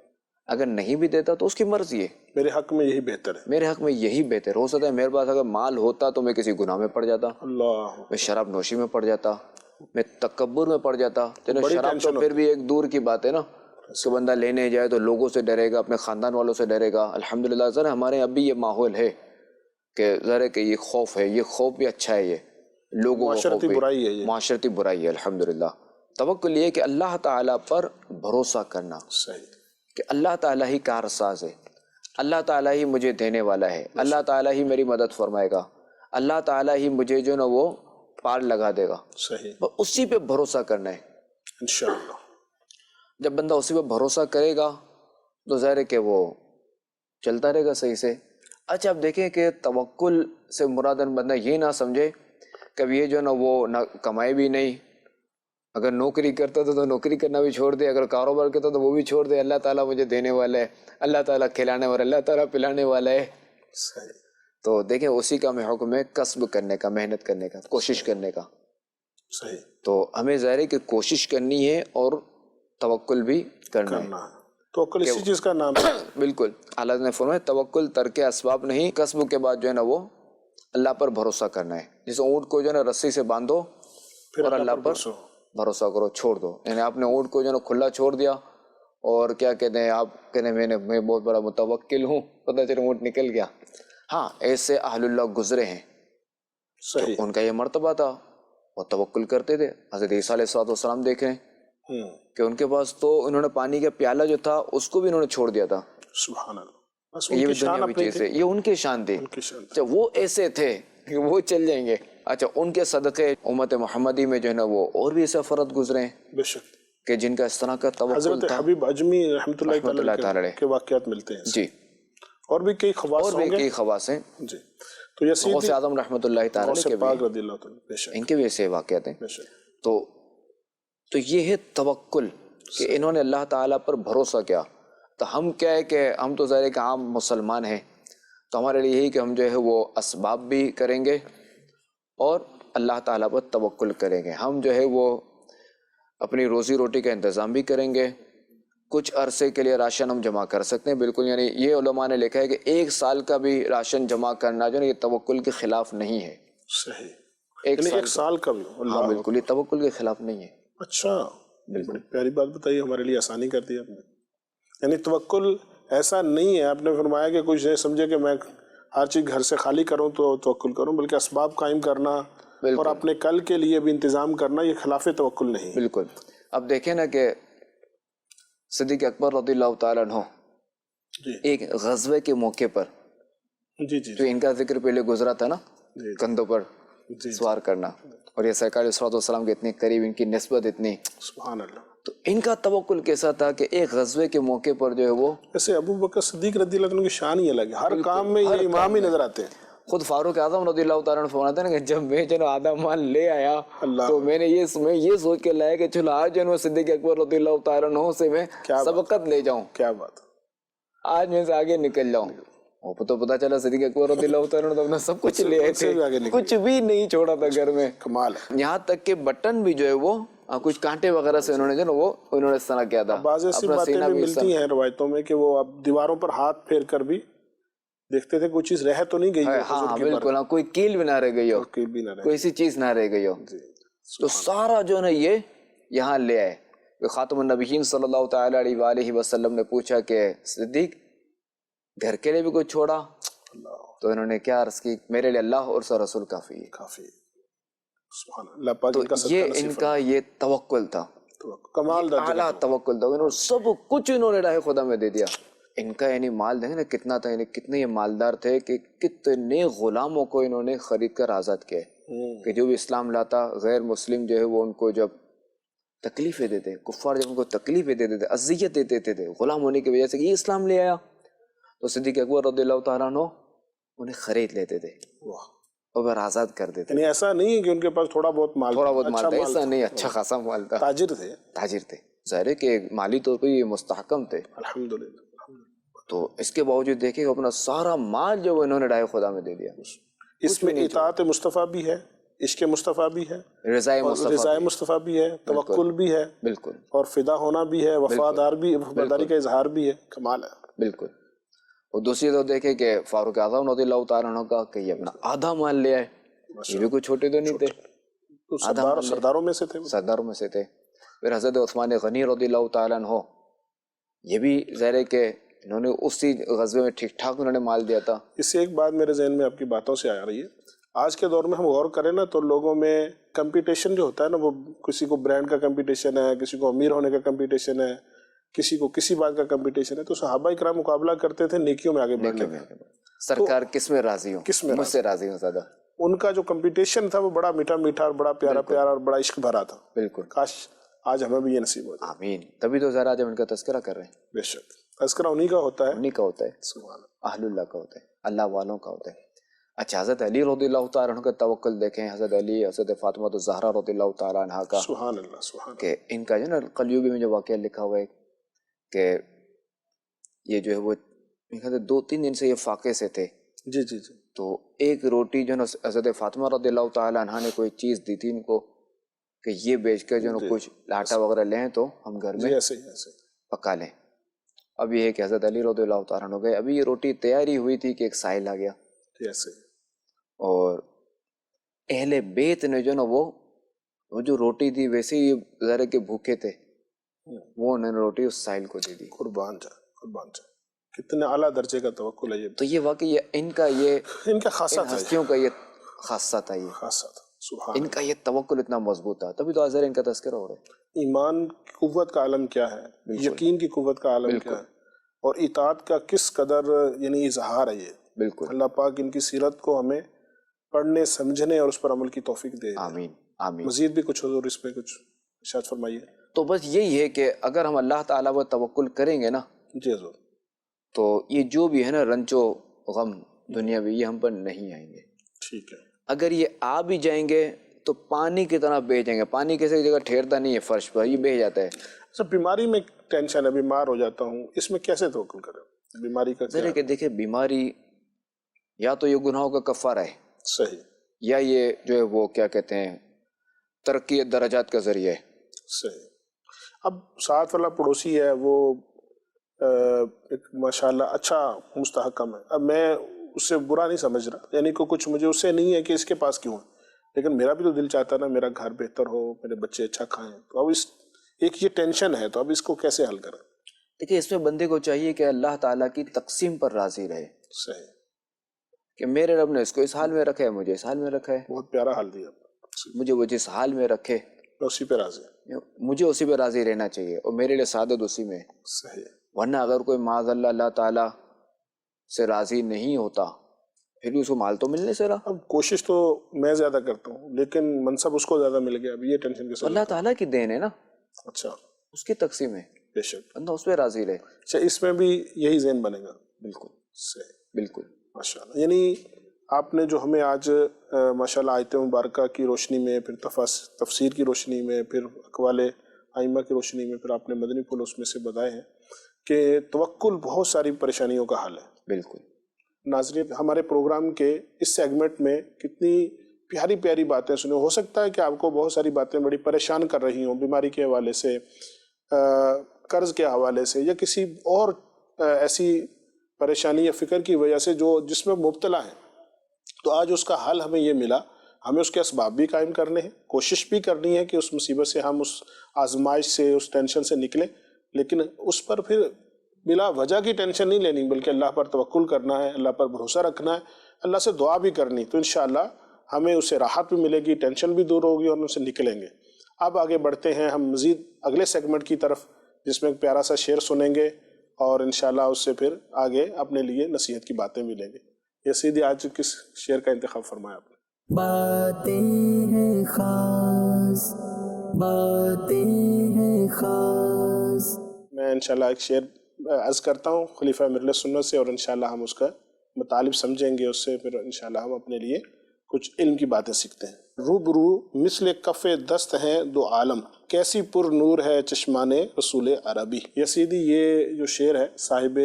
اگر نہیں بھی دیتا تو اس کی مرضی ہے، میرے حق میں یہی بہتر ہے، میرے حق میں یہی بہتر ہو سکتا ہے۔ میرے پاس اگر مال ہوتا تو میں کسی گناہ میں پڑ جاتا، اللہ، میں شراب نوشی میں پڑ جاتا، میں تکبر میں پڑ جاتا، شراب تو پھر بھی ایک دور کی بات ہے نا، کہ بندہ لینے جائے تو لوگوں سے ڈرے گا، اپنے خاندان والوں سے ڈرے گا۔ الحمدللہ ذرا ہمارے اب بھی یہ ماحول ہے کہ ذرا کہ یہ خوف ہے، یہ خوف بھی اچھا ہے، یہ لوگوں معاشرتی برائی ہے، یہ معاشرتی برائی ہے۔ الحمدللہ توکل یہ کہ اللہ تعالیٰ پر بھروسہ کرنا، صحیح، کہ اللہ تعالیٰ ہی کارساز ہے، اللہ تعالیٰ ہی مجھے دینے والا ہے، اللہ تعالیٰ ہی میری مدد فرمائے گا، اللہ تعالیٰ ہی مجھے جو نا وہ پار لگا دے گا. صحیح. بس اسی پہ بھروسہ کرنا ہے. انشاءاللہ. جب بندہ اسی پہ بھروسہ کرے گا تو ظاہر ہے کہ وہ چلتا رہے گا صحیح سے. اچھا اب دیکھیں کہ توکل سے مراد بندہ یہ نہ سمجھے کبھی یہ جو نا وہ نہ کمائے بھی نہیں, اگر نوکری کرتا تو نوکری کرنا بھی چھوڑ دے, اگر کاروبار کرتا تو وہ بھی چھوڑ دے. اللہ تعالیٰ مجھے دینے والا ہے, اللہ تعالیٰ کھلانے والا ہے, اللہ تعالیٰ پلانے والا ہے. صحیح. تو دیکھیں اسی کا میں حکم ہے کسب کرنے کا, محنت کرنے کا, کوشش کرنے کا. صحیح. تو ہمیں ظاہر ہے کہ کوشش کرنی ہے اور توکل بھی کرنا ہے. توکل اسی چیز کا نام ہے. بالکل. اللہ نے فرمایا توکل ترک اسباب نہیں, کسب کے بعد جو ہے نا وہ اللہ پر بھروسہ کرنا ہے. جیسے اونٹ کو جو ہے نا رسی سے باندھو اور اللہ پر بھروسہ کرو, چھوڑ دو. یعنی آپ نے اونٹ کو جو ہے نا کھلا چھوڑ دیا اور کیا کہتے ہیں آپ کہتے ہیں میں بہت بڑا متوکل ہوں, پتہ چلے اونٹ نکل گیا. ہاں ایسے اہل اللہ گزرے ہیں, صحیح. ان کا یہ مرتبہ تھا, وہ توکل کرتے تھے. حضرت عیسیٰ علیہ السلام دیکھ رہے ہیں کہ ان کے پاس تو انہوں نے پانی کا پیالہ جو تھا اس کو بھی انہوں نے چھوڑ دیا تھا. سبحان اللہ. یہ بھی دنیاوی چیز ہے, یہ ان کی شان تھی. اچھا وہ ایسے تھے کہ وہ چل جائیں گے. اچھا ان کے صدقے امت محمدی میں جو ہے نا وہ اور بھی ایسے افراد گزرے ہیں بے شک کہ جن کا اس طرح کا توکل حضرت تھا. حبیب اجمی رحمۃ اللہ تعالی کے واقعات ملتے ہیں. جی. اور بھی کئی خواص اور بھی کئی خواص ہیں. جی. تو یزید غوث اعظم رحمۃ اللہ تعالی کے بھی رضی اللہ تعالی بے شک ان کے بھی ایسے واقعات ہیں. بے شک. تو یہ ہے توکل کہ انہوں نے اللہ تعالیٰ پر بھروسہ کیا. تو ہم کیا ہے کہ ہم تو ظاہر ہے کہ عام مسلمان ہیں, تو ہمارے لیے یہی کہ ہم جو ہے وہ اسباب بھی کریں گے اور اللہ تعالیٰ پر توکل کریں گے. ہم جو ہے وہ اپنی روزی روٹی کا انتظام بھی کریں گے. کچھ عرصے کے لیے راشن ہم جمع کر سکتے ہیں بالکل. یعنی یہ علماء نے لکھا ہے کہ 1 سال کا بھی راشن جمع کرنا جو ہے یہ توکل کے خلاف نہیں ہے. صحیح. 1 سال کا بھی. ہاں بالکل یہ توکل کے خلاف نہیں ہے. اچھا بڑی پیاری بات بتائی, ہمارے لیے آسانی کر دی آپ نے. یعنی توکل ایسا نہیں ہے, آپ نے فرمایا کہ کچھ نہیں سمجھے کہ میں ہر چیز گھر سے خالی کروں تو توکل کروں, بلکہ اسباب قائم کرنا اور اپنے کل کے لیے بھی انتظام کرنا یہ خلاف توکل نہیں. بالکل. اب دیکھیں نا کہ صدیق اکبر رضی اللہ تعالیٰ عنہ ایک غزوے کے موقع پر جو ان کا ذکر پہلے گزرا تھا نا, کندھوں پر سوار کرنا, اور یہ سرکار صلی اللہ علیہ وسلم کے اتنے قریب, ان کی نسبت اتنی, سبحان اللہ. تو ان کا توکل کیسا تھا کہ ایک غزوے کے موقع پر جو ہے وہ ایسے ابو بکر صدیق رضی اللہ عنہ کی شان ہی الگ ہے, ہر کام میں یہ امام ہی نظر آتے ہیں. خود فاروق اعظم رضی اللہ تعالیٰ عنہ فرماتے ہیں کہ جب میں جو آدھا مال لے آیا تو میں نے یہ سوچ کے لایا کہ چلو آج جو صدیق اکبر رضی اللہ تعالیٰ عنہ سے میں سبقت لے جاؤں. کیا بات, آج میں سے آگے نکل جاؤں. تو پتا چلا صدیق اکبر رضی اللہ تعالیٰ عنہ اپنا سب کچھ لے آئے تھے, کچھ بھی نہیں چھوڑا تھا گھر میں. کمال ہے. یہاں تک کہ بٹن بھی جو ہے وہ کچھ کانٹے وغیرہ سے انہوں نے جو نا وہ انہوں نے اس طرح کیا تھا. بعض ایسی باتیں بھی ملتی ہیں روایتوں میں کہ وہ اب دیواروں پر ہاتھ پھیر کر بھی دیکھتے تھے کوئی چیز رہ تو نہیں گئی. ہاں بالکل, کوئی کیل بھی نہ رہ گئی ہو, کوئی ایسی چیز نہ رہ گئی ہو. تو سارا جو ہے نا یہ یہاں لے آئے. خاتم النبیین صلی اللہ تعالی علیہ وآلہ وسلم نے پوچھا کہ صدیق گھر کے لیے بھی کوئی چھوڑا؟ تو انہوں نے کیا عرض کی, میرے لیے اللہ اور سر رسول کافی ہے. تو یہ ان کا یہ توکل تھا, اعلیٰ توکل تھا. سب کچھ انہوں نے راہ خدا میں دے دیا. ان کا یعنی مال دیکھیں نا کتنا تھا, یعنی کتنے یہ مالدار تھے کہ کتنے غلاموں کو انہوں نے خرید کر آزاد کیا, کہ جو بھی اسلام لاتا غیر مسلم جو ہے وہ ان کو جب تکلیفیں دیتے, کفار جب ان کو تکلیفیں دیتے تھے, اذیت دیتے تھے غلام ہونے کی وجہ سے کہ یہ اسلام لے آیا, تو صدیق اکبر رضی اللہ تعالیٰ عنہ انہیں خرید لیتے تھے اور پھر آزاد کر دیتے. یعنی ایسا نہیں ہے کہ ان کے پاس تھوڑا بہت مال تھا, ایسا نہیں, اچھا خاصا مال تھا, تاجر تھے. ظاہر ہے کہ مالی طور پہ یہ مستحکم تھے الحمدللہ. تو اس کے باوجود دیکھیں کہ اپنا سارا مال جو انہوں نے رائے خدا میں دے دیا. اس میں اطاعت مصطفیٰ بھی ہے, عشق مصطفیٰ بھی ہے, رضائے مصطفیٰ بھی ہے, توکل بھی ہے, بالکل, اور فدا ہونا بھی ہے, وفاداری کا اظہار بھی ہے. کمال ہے. بالکل. اور دوسری طرف دیکھیں کہ فاروق اعظم رضی اللہ تعالیٰ عنہ کا کہ یہ اپنا آدھا مال لے آئے. یہ بھی کوئی چھوٹے تو نہیں تھے, سرداروں میں سے تھے. پھر حضرت عثمان غنی رضی اللہ تعالیٰ عنہ, یہ بھی ظاہر ہے کہ انہوں نے اسی غزوے میں ٹھیک ٹھاک انہوں نے مال دیا تھا. اس سے ایک بات میرے ذہن میں آپ کی باتوں سے آ رہی ہے, آج کے دور میں ہم غور کریں نا تو لوگوں میں کمپٹیشن جو ہوتا ہے نا, وہ کسی کو برانڈ کا کمپٹیشن ہے, کسی کو امیر ہونے کا کمپٹیشن ہے, کسی کو کسی بات کا کمپٹیشن ہے. تو صحابہ کرام مقابلہ کرتے تھے نیکیوں میں آگے بڑھنے کا. سرکار کس میں راضی ہوں, مجھ سے راضی ہوں زیادہ. ان کا جو کمپٹیشن تھا وہ بڑا میٹھا میٹھا اور بڑا پیارا پیارا اور بڑا عشق بھرا تھا. بالکل. کاش آج ہمیں بھی یہ نصیب ہو جائے. آمین. تبھی تو ذرا جب ان کا تذکرہ کر رہے ہیں. بے شک تذکرہ انہی کا ہوتا ہے, انہی کا ہوتا ہے, سبحان اللہ. اہل اللہ کا ہوتا ہے, اللہ والوں کا ہوتا ہے. اچھا, حضرت علی رضی اللہ تعالیٰ عنہ کا توکل دیکھیں, حضرت علی, حضرت فاطمہ الزہرا رضی اللہ تعالیٰ عنہ کا, سبحان اللہ سبحان اللہ. کہ ان کا جو نا قلیوبی میں جو واقعہ لکھا ہوا ہے کہ یہ جو ہے وہ 2-3 دن سے یہ فاقے سے تھے. جی جی جی. تو ایک روٹی جو نا حضرت فاطمہ رضی اللہ تعالیٰ عنہ نے کوئی چیز دی تھی ان کو کہ یہ بیچ کر جو نا کچھ آٹا وغیرہ لیں تو ہم گھر میں ایسے ہی ایسے پکا لیں. اب یہ ہے کہ حضرت علی رضی اللہ تعالیٰ عنہ گئے, ابھی یہ روٹی تیاری ہوئی تھی کہ ایک سائل آ گیا, ایسے اور اہل بیت نے جو نا وہ جو روٹی تھی ویسے ہی ذرا کے بھوکے تھے, وہ انہوں نے روٹی اس سائل کو دے دی. قربان جا قربان جا, کتنے اعلیٰ درجے کا توکل ہے یہ. تو یہ واقعی ان کا خاصہ تھا, ہستیوں کا یہ خاصہ تھا, یہ خاصہ تھا. سبحان ان کا یہ توکل اتنا مضبوط تھا, تبھی تو آج ان کا تذکرہ ہو رہا ہے. ایمان کی قوت کا عالم کیا ہے, یقین کی قوت کا عالم کیا ہے, اور اطاعت کا کس قدر یعنی اظہار ہے یہ. بالکل. اللہ پاک ان کی سیرت کو ہمیں پڑھنے سمجھنے اور اس پر عمل کی توفیق دے. آمین آمین. مزید بھی کچھ حضور اس پہ کچھ ارشاد فرمائیے. تو بس یہی ہے کہ اگر ہم اللہ تعالیٰ پر توکل کریں گے نا, جی حضور, تو یہ جو بھی ہے نا رنج و غم دنیا میں یہ ہم پر نہیں آئیں گے. ٹھیک ہے. اگر یہ آ بھی جائیں گے تو پانی کی طرح بہہ جائیں گے. پانی کسی جگہ ٹھہرتا نہیں ہے فرش پر, یہ بہہ جاتا ہے. اچھا, بیماری میں ٹینشن ہے, بیمار ہو جاتا ہوں, اس میں کیسے توکل کریں؟ بیماری کا ذرا کہ دیکھیں, بیماری یا تو یہ گناہوں کا کفارہ ہے, صحیح, یا یہ جو ہے وہ کیا کہتے ہیں ترقی درجات کا ذریعہ ہے. صحیح. اب ساتھ والا پڑوسی ہے وہ ایک ماشاءاللہ اچھا مستحکم ہے, اب میں اس سے برا نہیں سمجھ رہا, یعنی کہ کچھ مجھے اس سے نہیں ہے کہ اس کے پاس کیوں ہے, لیکن میرا بھی تو دل چاہتا ہے نا میرا گھر بہتر ہو, میرے بچے اچھا کھائیں. تو اب اس ایک یہ ٹینشن ہے, تو اب اس کو کیسے حل کریں؟ دیکھیں, اس میں بندے کو چاہیے کہ اللہ تعالیٰ کی تقسیم پر راضی رہے. صحیح, کہ میرے رب نے اس کو اس حال میں رکھا ہے, مجھے اس حال میں رکھا ہے, بہت پیارا حال دیا, مجھے وہ جس حال میں رکھے میں اسی پہ راضی ہوں, مجھے اسی پہ راضی رہنا چاہیے, اور میرے لیے سعادت اسی میں. صحیح. ورنہ اگر کوئی معاذ اللہ اللہ تعالیٰ سے راضی نہیں ہوتا پھر بھی اس کو مال تو ملنے سے رہا. اب کوشش تو میں زیادہ کرتا ہوں لیکن منصب اس کو زیادہ مل گیا, اب یہ ٹینشن کیسے؟ اللہ تعالیٰ کی دین ہے نا. اچھا, اس کی تقسیم ہے, بے شک, بندہ اس پہ راضی رہے. اچھا, اس میں بھی یہی ذہن بنے گا. بالکل صحیح, بالکل, ماشاءاللہ. یعنی آپ نے جو ہمیں آج ماشاءاللہ آیت مبارکہ کی روشنی میں, پھر تفسیر کی روشنی میں, پھر اقوال ائمہ کی روشنی میں, پھر آپ نے مدنی پھول اس میں سے بتائے ہیں کہ توکل بہت ساری پریشانیوں کا حل ہے. بالکل. ناظرین, ہمارے پروگرام کے اس سیگمنٹ میں کتنی پیاری پیاری باتیں سنیں. ہو سکتا ہے کہ آپ کو بہت ساری باتیں بڑی پریشان کر رہی ہوں, بیماری کے حوالے سے, قرض کے حوالے سے, یا کسی اور ایسی پریشانی یا فکر کی وجہ سے جس میں مبتلا ہیں. تو آج اس کا حل ہمیں یہ ملا. ہمیں اس کے اسباب بھی قائم کرنے ہیں, کوشش بھی کرنی ہے کہ اس مصیبت سے ہم, اس آزمائش سے, اس ٹینشن سے نکلیں, لیکن اس پر پھر بلا وجہ کی ٹینشن نہیں لینی, بلکہ اللہ پر توکل کرنا ہے, اللہ پر بھروسہ رکھنا ہے, اللہ سے دعا بھی کرنی. تو انشاءاللہ ہمیں اس سے راحت بھی ملے گی, ٹینشن بھی دور ہوگی, اور ان سے نکلیں گے. اب آگے بڑھتے ہیں ہم مزید اگلے سیگمنٹ کی طرف, جس میں ایک پیارا سا شعر سنیں گے, اور انشاءاللہ اس سے پھر آگے اپنے لیے نصیحت کی باتیں ملیں گے. یہ سیدھی آج کس شعر کا انتخاب فرمایا آپ نے؟ باتیں ہیں خاص، باتیں ہیں خاص. میں انشاءاللہ ایک شعر عرض کرتا ہوں خلیفہ امیر سنت سے, اور انشاءاللہ ہم اس کا مطالب سمجھیں گے, اس سے پھر انشاءاللہ ہم اپنے لیے کچھ علم کی باتیں سیکھتے ہیں. روبرو مثل کف دست ہیں دو عالم، کیسی پر نور ہے چشمان رسول عربی. یسیدی یہ جو شعر ہے صاحب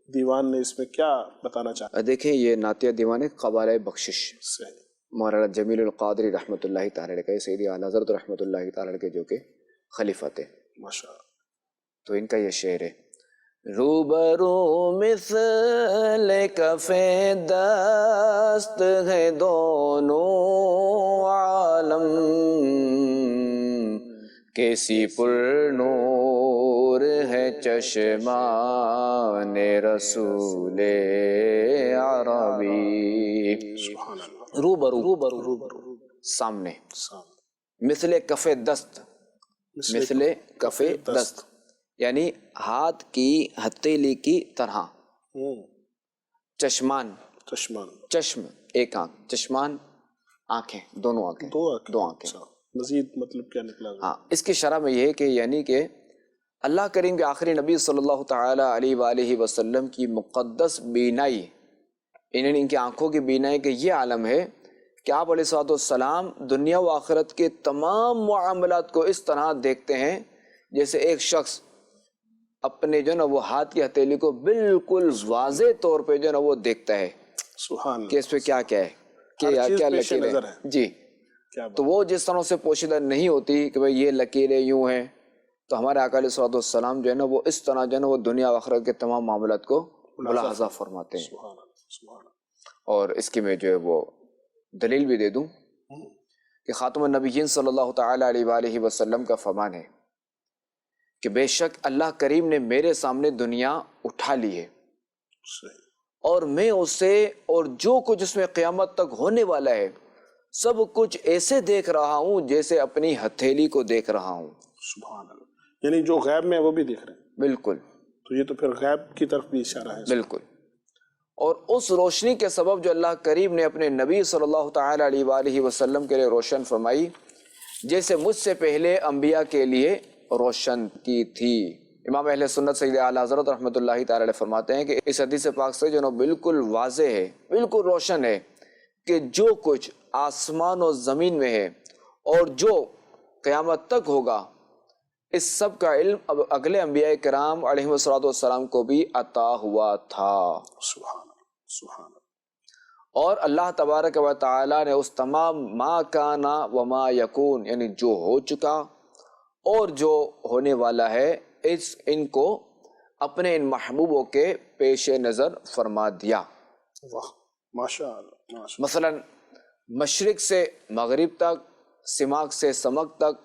دیوان نے اس میں کیا بتانا چاہا؟ دیکھیں یہ نعتیہ دیوان قبالہ بخشش صحیح. مولانا جمیل القادری رحمۃ اللہ تعالی علیہ کے, سیدی اعلیٰ حضرت رحمۃ اللہ تعالی علیہ کے جو کہ خلیفہ تھے. ماشاء اللہ. تو ان کا یہ شعر ہے: روبرو مثل کف دست ہے دونوں عالم، کیسی پر نور ہے چشمان رسول عربی. سبحان اللہ. روبرو سامنے، مثل کف دست، مثل کف دست یعنی ہاتھ کی ہتھیلی کی طرح. چشمان، چشمان، چشم ایک آنکھ، چشمان آنکھیں، دونوں آنکھیں، دو آنکھیں، دو آنکھیں۔ اچھا، مزید مطلب کیا نکلا؟ ہاں، اس کی شرح میں یہ ہے کہ یعنی کہ اللہ کریم کے آخری نبی صلی اللہ تعالی علیہ وآلہ وسلم کی مقدس بینائی، ان کی آنکھوں کی بینائی کا یہ عالم ہے کہ آپ علیہ الصلوۃ والسلام دنیا و آخرت کے تمام معاملات کو اس طرح دیکھتے ہیں جیسے ایک شخص اپنے جو نا وہ ہاتھ کی ہتھیلی کو بالکل واضح طور پہ جو نا وہ دیکھتا ہے سبحان کہ اس پہ کیا کیا ہے، ہر چیز کیا پیش لکیر نظر ہے ہے۔ جی۔ کیا بات تو وہ جس طرح سے پوشیدہ نہیں ہوتی کہ بھئی یہ لکیریں یوں ہیں، تو ہمارے آقا علیہ الصلوۃ والسلام جو ہے نا وہ اس طرح جو ہے نا وہ دنیا و آخرت کے تمام معاملات کو ملاحظہ فرماتے ہیں۔ سبحان اللہ، سبحان اللہ۔ اور اس کی میں جو ہے وہ دلیل بھی دے دوں کہ خاتم النبیین صلی اللہ تعالی علیہ وآلہ وسلم کا فرمان ہے کہ بے شک اللہ کریم نے میرے سامنے دنیا اٹھا لی ہے صحیح، اور میں اسے اور جو کچھ اس میں قیامت تک ہونے والا ہے سب کچھ ایسے دیکھ رہا ہوں جیسے اپنی ہتھیلی کو دیکھ رہا ہوں۔ سبحان اللہ، یعنی جو غیب میں ہے وہ بھی دیکھ رہے ہیں۔ بالکل تو یہ تو پھر غیب کی طرف بھی اشارہ ہے۔ بالکل، اور اس روشنی کے سبب جو اللہ کریم نے اپنے نبی صلی اللہ تعالی علیہ وآلہ وسلم کے لیے روشن فرمائی، جیسے مجھ سے پہلے انبیاء کے لیے روشن کی تھی۔ امام اہل سنت سید اعلیٰ حضرت رحمۃ اللہ تعالی علیہ فرماتے ہیں کہ اس حدیث پاک سے جو نا بالکل واضح ہے، بالکل روشن ہے کہ جو کچھ آسمان و زمین میں ہے اور جو قیامت تک ہوگا اس سب کا علم اب اگلے انبیاء کرام علیہ الصلوۃ والسلام کو بھی عطا ہوا تھا۔ سبحان اللہ، سبحان اللہ۔ اور اللہ تبارک و تعالی نے اس تمام ما کانا و ما یکون یعنی جو ہو چکا اور جو ہونے والا ہے ان کو اپنے ان محبوبوں کے پیش نظر فرما دیا۔ واہ، ماشاء اللہ، ماشاء مثلا مشرق سے مغرب تک، سماک سے سمک تک،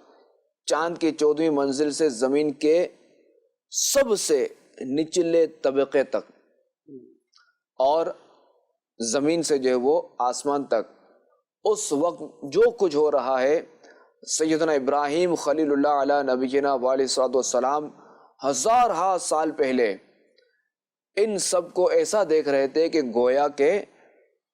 چاند کی 14ویں منزل سے زمین کے سب سے نچلے طبقے تک، اور زمین سے جو ہے وہ آسمان تک اس وقت جو کچھ ہو رہا ہے، سیدنا ابراہیم خلیل اللہ علیہ نبینا علیہ الصلوۃ والسلام ہزارہا سال پہلے ان سب کو ایسا دیکھ رہے تھے کہ گویا کہ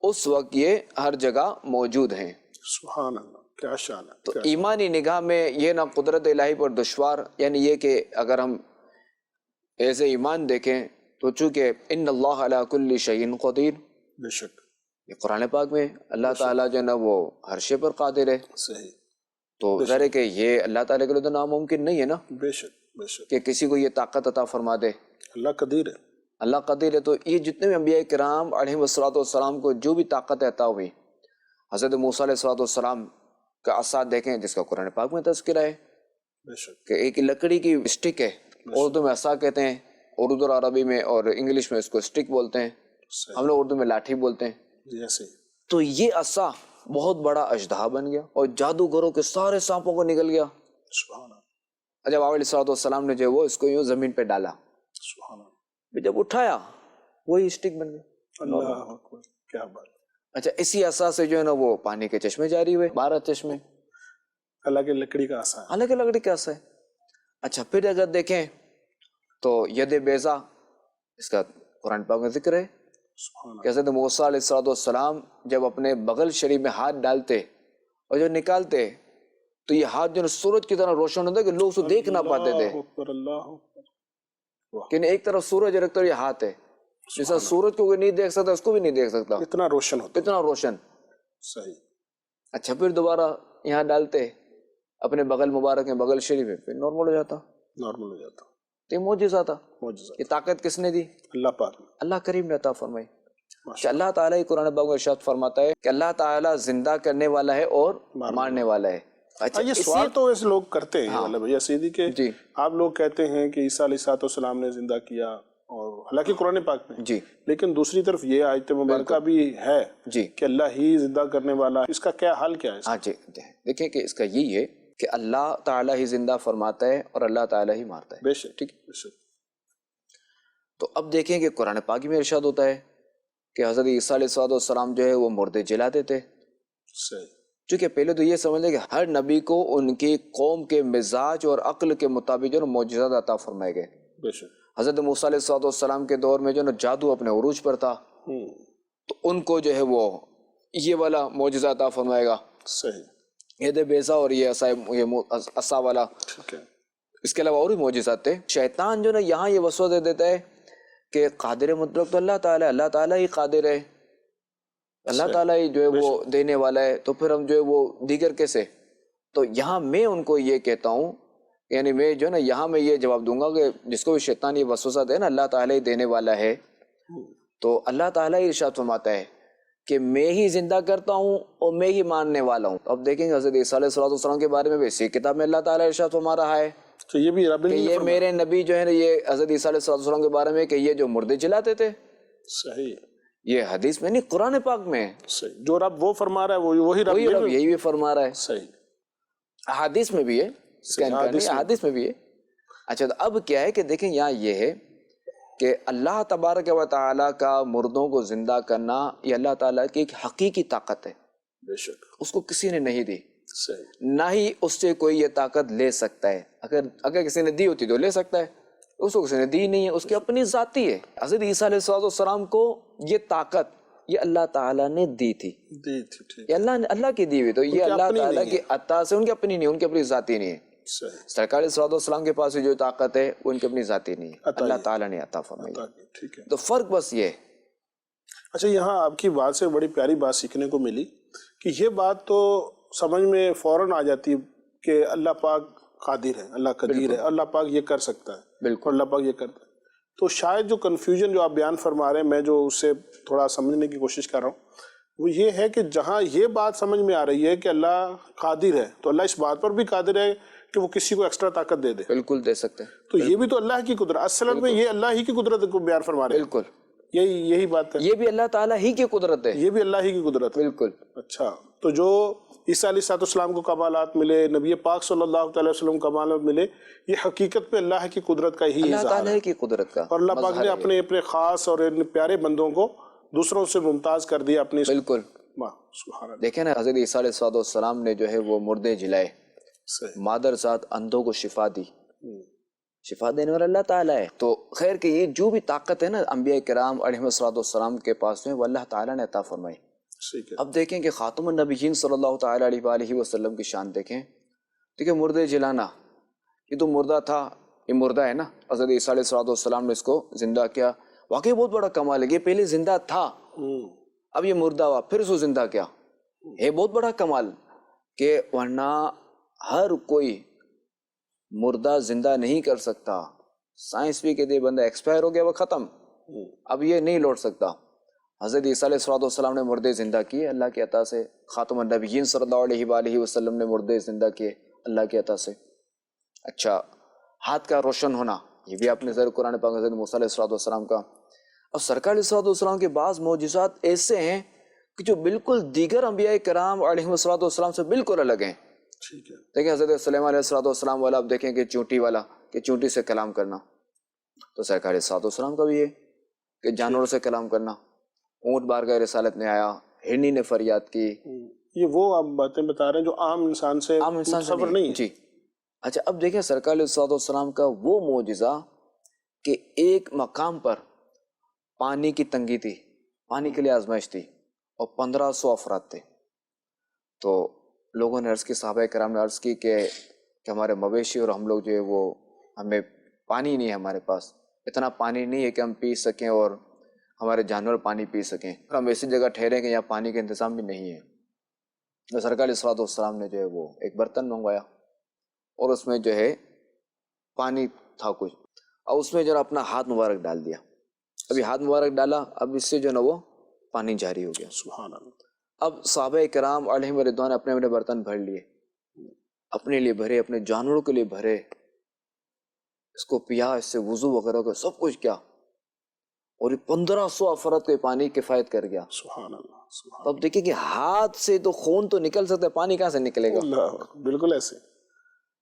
اس وقت یہ ہر جگہ موجود ہیں۔ سبحان اللہ، کیا شان ہے۔ تو ایمانی نگاہ میں یہ نہ قدرت الہی پر دشوار، یعنی یہ کہ اگر ہم ایسے ایمان دیکھیں تو چونکہ ان اللہ علی کل شیء قدیر، بے شک، یہ قرآن پاک میں اللہ تعالیٰ جو ہے نا وہ ہر شے پر قادر ہے، صحیح، تو ظاہر ہے کہ یہ اللہ تعالیٰ کے لیے تو ناممکن نہیں ہے نا بے شک، بے شک، کہ کسی کو یہ طاقت عطا فرما دے۔ اللہ قدیر ہے۔ اللہ قدیر ہے، تو یہ جتنے بھی انبیاء کرام علیہ الصلوۃ والسلام کو جو بھی طاقت عطا ہوئی، حضرت موسیٰ علیہ الصلوۃ والسلام کا عصا دیکھیں جس کا قرآن پاک میں تذکرہ ہے بے شک، کہ ایک لکڑی کی اسٹک ہے، اردو میں عصا کہتے ہیں، اردو اور عربی میں اور انگلش میں اس کو اسٹک بولتے ہیں، صحیح، ہم لوگ اردو میں لاٹھی بولتے ہیں۔ جی ایسے ہی۔ تو یہ عصا بہت بڑا اژدہا بن گیا اور جادوگروں کے سارے سانپوں کو نگل گیا۔ سبحان اللہ، جب آپ علیہ الصلوۃ والسلام نے جو ہے وہ اس کو یوں زمین پہ ڈالا، سبحان اللہ، پھر جب اٹھایا وہی اسٹک بن گیا۔ اللہ اکبر، کیا بات۔ اچھا، اسی عصا سے جو ہے نا وہ پانی کے چشمے جاری ہوئے، 12 چشمے، اللہ کے لکڑی کا عصا ہے۔ الگ الگ لکڑی کا عصا ہے۔ اچھا، پھر اگر دیکھیں تو ید بیضا، اس کا قرآن پاک میں ذکر ہے سبحان اللہ، کہ حضرت موسیٰ علیہ الصلوۃ والسلام جب اپنے بغل شریف میں ہاتھ ڈالتے اور جو نکالتے تو یہ ہاتھ جو ہے سورج کی طرح روشن ہوتا ہے کہ لوگ اسے دیکھ نہ پاتے تھے، اللہ اکبر، اللہ اکبر، کہ ایک طرف سورج رکھتا اور یہ ہاتھ ہے، جیسا سورج کو کوئی نہیں دیکھ سکتا اس کو بھی نہیں دیکھ سکتا، اتنا روشن ہوتا اتنا روشن۔ صحیح، اچھا، پھر دوبارہ یہاں ڈالتے اپنے بغل مبارک میں، بغل شریف میں، پھر نارمل ہو جاتا۔ نارمل ہو جاتا، تو یہ معجزہ تھا۔ معجزہ، یہ طاقت کس نے دی؟ اللہ پاک نے، اللہ کریم نے عطا فرمائی۔ کہ ماشاء اللہ تعالیٰ ہی قرآن پاک میں ارشاد فرماتا ہے کہ اللہ تعالیٰ زندہ کرنے والا ہے اور مارنے والا ہے۔ اچھا، یہ سوال تو ایسے لوگ کرتے ہیں ہاں، مطلب بھیا سیدھی کہ جی آپ لوگ کہتے ہیں کہ عیسیٰ علیہ الصلوۃ والسلام نے زندہ کیا، اور حالانکہ قرآن پاک میں، جی لیکن دوسری طرف یہ آیت مبارکہ بھی ہے جی کہ اللہ ہی زندہ کرنے والا ہے۔ اس کا کیا حال کیا ہے؟ ہاں جی، دیکھیں کہ اس کا یہی ہے کہ اللہ تعالیٰ ہی زندہ فرماتا ہے اور اللہ تعالیٰ ہی مارتا ہے۔ بے شک، ٹھیک، بے شک، تو اب دیکھیں کہ قرآن پاک میں ارشاد ہوتا ہے کہ حضرت عیسیٰ علیہ الصلوۃ والسلام جو ہے وہ مردے جلاتے تھے۔ صحیح، چونکہ پہلے تو یہ سمجھ لیں کہ ہر نبی کو ان کی قوم کے مزاج اور عقل کے مطابق جو ہے معجزات عطا فرمائے گئے۔ بے شک، حضرت موسیٰ علیہ الصلوۃ والسلام کے دور میں جو ہے نا جادو اپنے عروج پر تھا، تو ان کو جو ہے وہ یہ والا معجزہ عطا فرمائے گا، صحیح، یہ بیسا اور یہ عصا والا. ٹھیک ہے. اس کے علاوہ اور بھی معجزات تھے. شیطان جو نا یہاں یہ وسوسہ دے دیتا ہے کہ قادر مطلق تو اللہ تعالیٰ ہے، اللہ تعالیٰ ہی قادر ہے، اللہ تعالیٰ ہی جو ہے وہ دینے والا ہے، تو پھر ہم جو ہے وہ دیگر کیسے؟ تو یہاں میں ان کو یہ کہتا ہوں، یعنی میں جو ہے نا یہاں میں یہ جواب دوں گا کہ جس کو بھی شیطان یہ وسوسہ دے نا اللہ تعالیٰ ہی دینے والا ہے، تو اللہ تعالیٰ ہی ارشاد فرماتا ہے کہ میں ہی زندہ کرتا ہوں اور میں ہی ماننے والا ہوں. اب دیکھیں گے حضرت عیسیٰ علیہ السلام کے بارے میں بھی اسی کتاب میں اللہ تعالیٰ ارشاد فرما رہا ہے تو یہ بھی رب کہ یہ میرے نبی جو ہے نا یہ حضرت عیسیٰ علیہ السلام کے بارے میں کہ یہ جو مردے جلاتے تھے. صحیح، یہ حدیث میں نہیں، قرآن پاک میں ہے. صحیح، جو رب وہ فرما رہا ہے وہی رب یہی بھی فرما رہا ہے. صحیح، احادیث میں بھی ہے، اس کا انکار نہیں، احادیث میں بھی ہے. اچھا تو اب کیا ہے کہ دیکھیں یہاں یہ ہے کہ اللہ تبارک و تعالیٰ کا مردوں کو زندہ کرنا یہ اللہ تعالیٰ کی ایک حقیقی طاقت ہے، بے شک، اس کو کسی نے نہیں دی، صحیح، نہ ہی اس سے کوئی یہ طاقت لے سکتا ہے. اگر کسی نے دی ہوتی تو لے سکتا ہے، اس کو کسی نے دی نہیں ہے، اس کی اپنی ذاتی ہے. حضرت عیسیٰ علیہ السلام کو یہ طاقت یہ اللہ تعالیٰ نے دی تھی، ٹھیک، یہ اللہ کی دی ہوئی، تو یہ اللہ تعالیٰ کی عطا سے، ان کی اپنی نہیں، ان کی اپنی ذاتی نہیں ہے. سرکار صلی اللہ علیہ وسلم کے پاس جو طاقت ہے وہ ان کی اپنی ذاتی نہیں ہے، اللہ تعالیٰ نے عطا فرمائی. ٹھیک ہے. تو فرق بس یہ ہے. اچھا یہاں آپ کی بات سے بڑی پیاری بات سیکھنے کو ملی کہ یہ بات تو سمجھ میں فوراً آ جاتی کہ اللہ پاک قادر ہے، اللہ قدیر ہے، اللہ پاک یہ کر سکتا ہے، بالکل اللہ پاک یہ کرتا ہے. تو شاید جو کنفیوژن جو آپ بیان فرما رہے ہیں، میں جو اس سے تھوڑا سمجھنے کی کوشش کر رہا ہوں وہ یہ ہے کہ جہاں یہ بات سمجھ میں آ رہی ہے کہ اللہ قادر ہے تو اللہ اس بات پر بھی قادر ہے کہ وہ کسی کو ایکسٹرا طاقت دے دے. بالکل دے سکتے ہیں. تو یہ بھی تو اللہ کی قدرت، اصل میں یہ اللہ ہی کی قدرت کو بیان فرما رہے ہیں. بالکل یہی بات ہے، یہ بھی اللہ تعالیٰ ہی کی قدرت ہے، یہ بھی اللہ ہی کی قدرت ہے. بالکل. اچھا تو جو عیسیٰ علیہ السلام کو کمالات ملے، نبی پاک صلی اللہ علیہ وسلم کو کمالات ملے، یہ حقیقت پہ اللہ کی قدرت کا ہی اللہ اظہار تعالیٰ ہے کی قدرت کا. اور اللہ پاک نے اپنے خاص اور ان پیارے بندوں کو دوسروں سے ممتاز کر دیا اپنی. بالکل. سبحان اللہ. دیکھیں نا حضرت عیسیٰ علیہ السلام نے جو ہے وہ مردے جلائے، مادر ذات اندھوں کو شفا دی، شفا دینے والا اللہ تعالیٰ ہے. تو خیر کہ یہ جو بھی طاقت ہے نا انبیاء کرام علیہ السلام کے پاس میں وہ اللہ تعالیٰ نے عطا فرمائی. اب دیکھیں کہ خاتم النبیین صلی اللہ تعالیٰ علیہ وآلہ وسلم کی شان دیکھیں. دیکھیں مردے جلانا، یہ تو مردہ تھا، یہ مردہ ہے نا، حضرت عیسیٰ علیہ السلام نے اس کو زندہ کیا. واقعی بہت بڑا کمال ہے، یہ پہلے زندہ تھا، اب یہ مردہ ہوا، پھر اس کو زندہ کیا. یہ بہت بڑا کمال کہ ورنہ ہر کوئی مردہ زندہ نہیں کر سکتا. سائنس بھی کہتے بندہ ایکسپائر ہو گیا وہ ختم، اب یہ نہیں لوٹ سکتا. حضرت عیسیٰ علیہ السلام نے مردے زندہ کیے اللہ کی عطا سے. خاتم النبیین صلی اللہ علیہ وآلہ وسلم نے مردے زندہ کیے اللہ کی عطا سے. اچھا ہاتھ کا روشن ہونا، یہ بھی آپ نے ذرا قرآن پاک حضرت موسیٰ علیہ السلام کا. اب سرکار علیہ السلام کے بعض معجزات ایسے ہیں کہ جو بالکل دیگر انبیاء کرام علیہ السلام سے بالکل الگ ہیں. دیکھیں حضرت سلیمان علیہ السلام والا، اب دیکھیں کہ چونٹی والا، کہ چونٹی سے کلام کرنا. تو سرکار علیہ السلام کا بھی ہے کہ جانوروں سے کلام کرنا. اونٹ بارگاہ رسالت میں آیا، ہرنی نے فریاد کی. یہ وہ آپ باتیں بتا رہے ہیں جو عام انسان سے صبر نہیں ہے. جی. اچھا اب دیکھیں سرکار علیہ السلام کا وہ معجزہ کہ ایک مقام پر پانی کی تنگی تھی، پانی کے لیے آزمائش تھی، اور 1500 افراد تھے. تو لوگوں نے عرض کی، صحابہ کرام نے عرض کی کہ ہمارے مویشی اور ہم لوگ جو ہے وہ ہمیں پانی نہیں ہے، ہمارے پاس اتنا پانی نہیں ہے کہ ہم پی سکیں اور ہمارے جانور پانی پی سکیں، ہم ایسی جگہ ٹھہریں کہ یہاں پانی کا انتظام بھی نہیں ہے. تو سرکار علیہ السلام نے جو ہے وہ ایک برتن منگوایا اور اس میں جو ہے پانی تھا کچھ، اور اس میں جو ہے اپنا ہاتھ مبارک ڈال دیا. ابھی ہاتھ مبارک ڈالا، اب اس سے جو ہے نا وہ پانی جاری ہو گیا. سبحان اللہ. اب صحابہ کرام علیہ رضوان اپنے اپنے برتن بھر لیے، اپنے لیے بھرے، اپنے جانوروں کے لیے بھرے، اس کو پیا، اس سے وضو وغیرہ کا سب کچھ کیا، اور 1500 افراد کے پانی کفایت کر گیا. سبحان اللہ. اب دیکھیں کہ ہاتھ سے تو خون تو نکل سکتا ہے، پانی کہاں سے نکلے گا؟ بالکل ایسے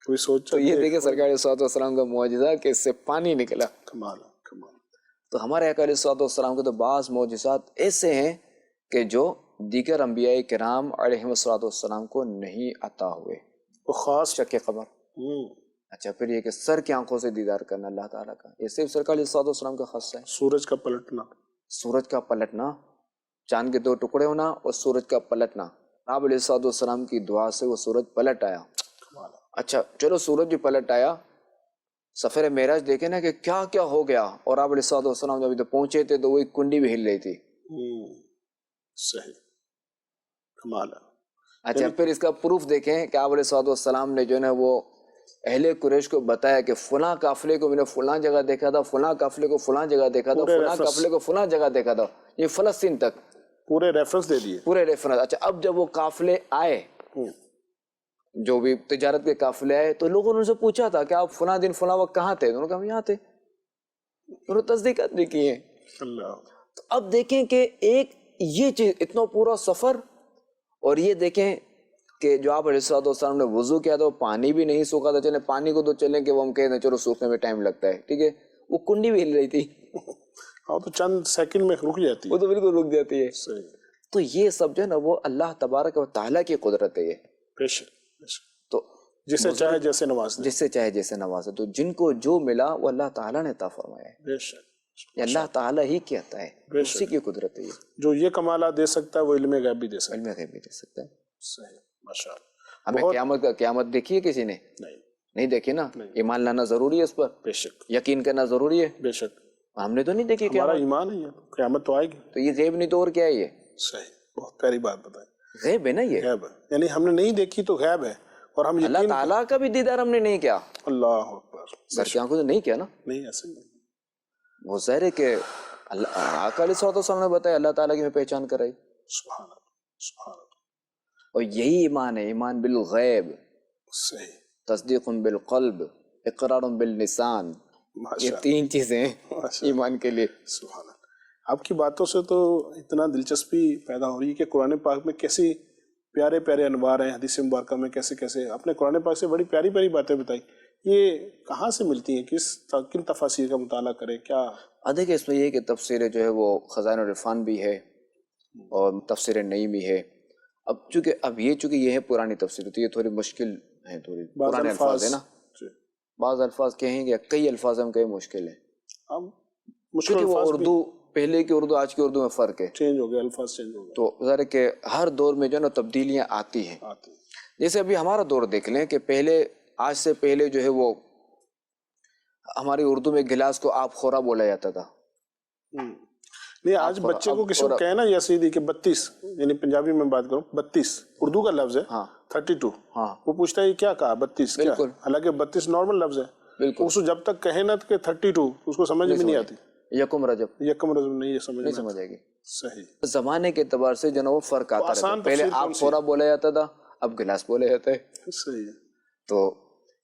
کوئی سوچ. تو یہ دیکھیں سرکار علیہ السلام کا معجزہ کہ اس سے پانی نکلا. کمال. تو ہمارے آقا علیہ السلام کے تو بعض معجزات ایسے ہیں کہ جو دیگر انبیاء کرام علیہ السلام کو نہیں عطا ہوئے. وہ خاص شک قمر. اچھا پھر یہ کہ سر کی آنکھوں سے دیدار کرنا اللہ تعالیٰ کا، یہ صرف سرکار علیہ السلام کا خاصہ ہے. سورج کا پلٹنا. سورج کا پلٹنا چاند کے 2 ٹکڑے ہونا اور سورج کا پلٹنا. آپ علیہ الصلوۃ والسلام کی دعا سے وہ سورج پلٹ آیا. اچھا چلو سورج بھی پلٹ آیا, سفر معراج دیکھیں نا کہ کیا کیا ہو گیا. اور آپ علیہ الصلوۃ والسلام جب ادھر پہنچے تھے تو وہ ایک کنڈی بھی ہل رہی تھی. صحیح, کمال ہے. اچھا پھر اس کا پروف دیکھیں کہ آپ علیہ الصلوۃ والسلام نے جو ہے نا وہ اہل قریش کو بتایا کہ فلاں قافلے کو میں نے فلاں جگہ دیکھا تھا, فلاں قافلے کو فلاں جگہ دیکھا تھا, فلاں قافلے کو فلاں جگہ دیکھا تھا, یہ فلسطین تک پورے ریفرنس دے دیے, پورے ریفرنس. اچھا اب جب وہ قافلے آئے, جو بھی تجارت کے قافلے آئے, تو لوگوں نے ان سے پوچھا تھا کہ آپ فلاں دن فلاں وقت کہاں تھے؟ انہوں نے کہا ہم یہاں تھے. انہوں نے تصدیق نہیں کی ہے. تو اب دیکھیں کہ ایک یہ چیز اتنا پورا سفر, اور یہ دیکھیں کہ جو آپ علیہ الصلوۃ والسلام نے وضو کیا تھا وہ پانی بھی نہیں سوکھا تھا. چلے پانی کو تو چلیں کہ وہ ہم کہتے ہیں چلو سوکھنے میں ٹائم لگتا ہے, ٹھیک ہے, وہ کنڈی بھی ہل رہی تھی, ہاں تو چند سیکنڈ میں رک جاتی ہے, وہ تو بالکل رک جاتی ہے. صحیح. تو یہ سب جو ہے نا وہ اللہ تبارک و تعالیٰ کی قدرت ہے. یہ بے شک, تو جسے چاہے جیسے نواز دے, جس سے چاہے جیسے نوازے. تو جن کو جو ملا وہ اللہ تعالیٰ نے عطا فرمایا ہے. بے شک, یہ اللہ تعالیٰ ہی کی عطا ہے, اسی کی قدرت ہے. یہ جو یہ کمالات دے سکتا ہے وہ علم غیب بھی دے سکتا علم غیب بھی دے سکتا ہے. صحیح, ماشاء اللہ. ہمیں قیامت دیکھی ہے کسی نے؟ نہیں دیکھی نا. ایمان لانا ضروری ہے اس پر, بے شک, یقین کرنا ضروری ہے. بے شک, ہم نے تو نہیں دیکھی ہمارا ایمان ہے, یہ قیامت تو آئے گی. تو یہ غیب نہیں تو اور کیا ہے؟ یہ صحیح, بہت پیاری بات بتائی. غیب ہے نا, یہ غیب ہے, یعنی ہم نے نہیں دیکھی تو غیب ہے, اور ہم اللہ تعالیٰ کا بھی دیدار ہم نے نہیں کیا. اللہ اکبر, سر کی آنکھوں سے نہیں کیا نا. نہیں ایسے نہیں. وہ ظاہر ہے کہ آقا علیہ الصلوۃ والسلام نے بتایا اللہ تعالیٰ کی میں پہچان کرائی. سبحان اللہ, سبحان اللہ. اور یہی ایمان ہے, ایمان بالغیب, صحیح, تصدیق بالقلب, اقرار باللسان. یہ 3 چیزیں ہیں ایمان کے لیے. سبحان اللہ. آپ کی باتوں سے تو اتنا دلچسپی پیدا ہو رہی ہے کہ قرآن پاک میں کیسی پیارے پیارے انوار ہیں, حدیث مبارکہ میں کیسے کیسے آپ نے قرآن پاک سے بڑی پیاری پیاری باتیں بتائی. یہ کہاں سے ملتی ہیں, کن تفاسیر کا مطالعہ کریں, کیا؟ دیکھیں اس میں یہ ہے کہ تفسیر جو ہے وہ خزائن العرفان بھی ہے اور تفسیر نئی بھی ہے. اب چونکہ یہ ہے پرانی تفسیر, تو یہ تھوڑی مشکل ہے, تھوڑی پرانے الفاظ ہے نا. بعض الفاظ کہیں گے, کئی الفاظ ہم کہیں مشکل ہے, کیونکہ وہ اردو پہلے کی اردو آج کی اردو میں فرق ہے, چینج ہو گیا, الفاظ چینج ہو گیا. تو ظاہر ہے کہ ہر دور میں جو ہے نا تبدیلیاں آتی ہیں. جیسے ابھی ہمارا دور دیکھ لیں کہ پہلے, آج سے پہلے جو ہے وہ ہماری اردو میں گلاس کو آپ خورا بولا جاتا تھا. نہیں, آج بچے کو کسی کو کہنا یا سیدھی کہ 32, یعنی پنجابی میں بات کروں, 32 اردو کا لفظ ہے, 32, وہ پوچھتا ہے کیا کہا 32 کیا, حالانکہ 32 نارمل لفظ ہے. اس کو جب تک کہے نا کہ 32 اس کو سمجھ میں نہیں آتی. یکم رجب نہیں, یہ سمجھ آئے گی. صحیح. زمانے کے اعتبار سے جو نا وہ فرق آتا ہے. پہلے آپ خورا بولا جاتا تھا, اب گلاس بولا جاتا ہے. صحیح. تو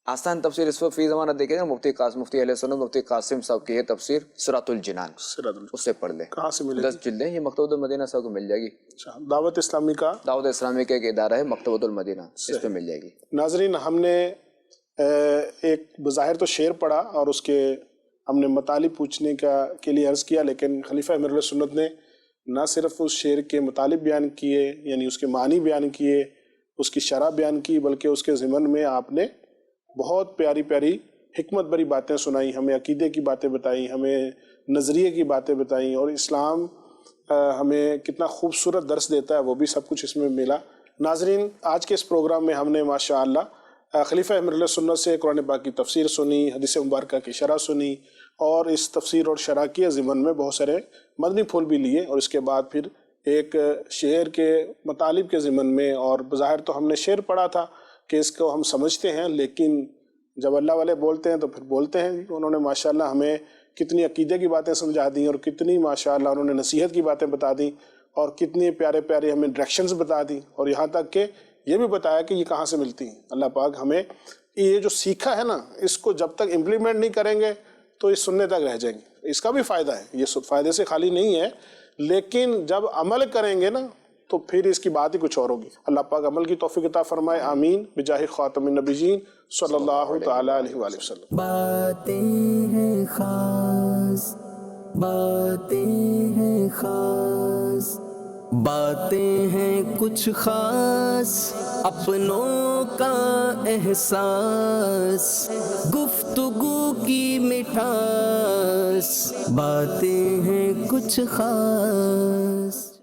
آسان تفسیر اس وقت فی زمانہ دیکھیں گے, مفتی اہل سنت مفتی قاسم صاحب کی ہے تفسیر سراۃ الجنان, اس سے پڑھ لیں. کہاں سے ملے گی؟ 10 جلدیں, یہ مکتبۃ المدینہ صاحب کو مل جائے گی. دعوت اسلامی کا ایک ادارہ ہے مکتبۃ المدینہ, اس پہ مل جائے گی. ناظرین, ہم نے ایک بظاہر تو شعر پڑھا اور اس کے ہم نے مطالب پوچھنے کے لیے عرض کیا, لیکن خلیفہ امیر علیہ سنت نے نہ صرف اس شعر کے مطالب بیان کیے, یعنی اس کے معنی بیان کیے, اس کی شرح بیان کی, بلکہ اس کے ضمن میں آپ نے بہت پیاری پیاری حکمت بری باتیں سنائیں, ہمیں عقیدے کی باتیں بتائیں, ہمیں نظریے کی باتیں بتائیں, اور اسلام ہمیں کتنا خوبصورت درس دیتا ہے وہ بھی سب کچھ اس میں ملا. ناظرین, آج کے اس پروگرام میں ہم نے ماشاءاللہ خلیفہ امیر علیہ سنت سے قرآن پاک کی تفسیر سنی, حدیث مبارکہ کی شرح سنی, اور اس تفسیر اور شرح کے ضمن میں بہت سارے مدنی پھول بھی لیے, اور اس کے بعد پھر ایک شعر کے مطالب کے ضمن میں, اور بظاہر تو ہم نے شعر پڑھا تھا کہ اس کو ہم سمجھتے ہیں, لیکن جب اللہ والے بولتے ہیں تو پھر بولتے ہیں. انہوں نے ماشاءاللہ ہمیں کتنی عقیدے کی باتیں سمجھا دیں, اور کتنی ماشاءاللہ انہوں نے نصیحت کی باتیں بتا دیں, اور کتنی پیارے پیارے ہمیں ڈائریکشنز بتا دیں, اور یہاں تک کہ یہ بھی بتایا کہ یہ کہاں سے ملتی ہیں. اللہ پاک ہمیں یہ جو سیکھا ہے نا, اس کو جب تک امپلیمنٹ نہیں کریں گے تو یہ سننے تک رہ جائیں گے. اس کا بھی فائدہ ہے, یہ فائدے سے خالی نہیں ہے, لیکن جب عمل کریں گے نا تو پھر اس کی بات ہی کچھ اور ہوگی. اللہ پاک عمل کی توفیق عطا فرمائے, آمین, بجاہ خاتم النبیین صلی اللہ تعالی علیہ وآلہ وسلم. باتیں ہیں خاص, باتیں ہیں خاص, باتیں ہیں کچھ خاص, اپنوں کا احساس, گفتگو کی مٹھاس, باتیں ہیں کچھ خاص.